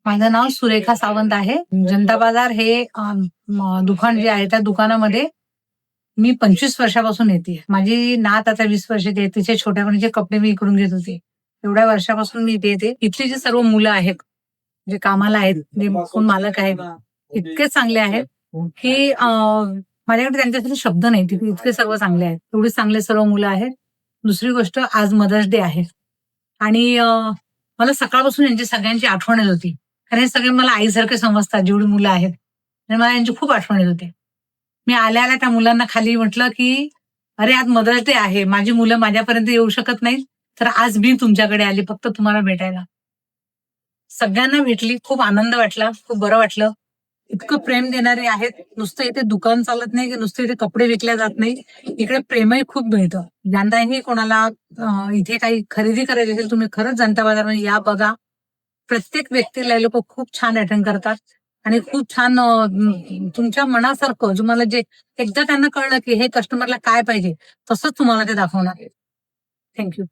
माझं नाव सुरेखा सावंत आहे. जनता बाजार हे दुकान जे आहे त्या दुकानामध्ये मी 25 वर्षापासून येते. माझी नात आता 20 वर्षाची आहे. तिचे छोट्यापणीचे कपडे मी इकडून घेत होते. एवढ्या वर्षापासून मी इथे येते. इथली जी सर्व मुलं आहेत, जे कामाला आहेत, जे कोण मालक आहेत, इतके चांगले आहेत की माझ्याकडे त्यांच्यासाठी शब्द नाही. तिथे इतके सर्व चांगले आहेत. एवढे चांगले सर्व मुलं आहेत. दुसरी गोष्ट, आज मदर्स डे आहे आणि मला सकाळपासून यांची सगळ्यांची आठवण येत होती. कारण हे सगळे मला आईसारखे समजतात, जेवढी मुलं आहेत आणि मला यांची खूप आठवण येत होती. मी आल्या त्या मुलांना खाली म्हटलं की अरे, आज मदर्स डे आहे, माझी मुलं माझ्यापर्यंत येऊ शकत नाहीत, तर आज मी तुमच्याकडे आली फक्त तुम्हाला भेटायला. सगळ्यांना भेटली, खूप आनंद वाटला, खूप बरं वाटलं. इतकं प्रेम देणारे आहेत. नुसतं इथे दुकान चालत नाही की नुसतं इथे कपडे विकले जात नाही, इकडे प्रेमही खूप मिळतं. यंदाही कोणाला इथे काही खरेदी करायची असेल, तुम्ही खरंच जनता बाजारमध्ये या, बघा. प्रत्येक व्यक्तीला हे लोक खूप छान अटेंड करतात आणि खूप छान तुमच्या मनासारखं तुम्हाला जे एकदा त्यांना कळलं की हे कस्टमरला काय पाहिजे, तसंच तुम्हाला ते दाखवणार. थँक्यू.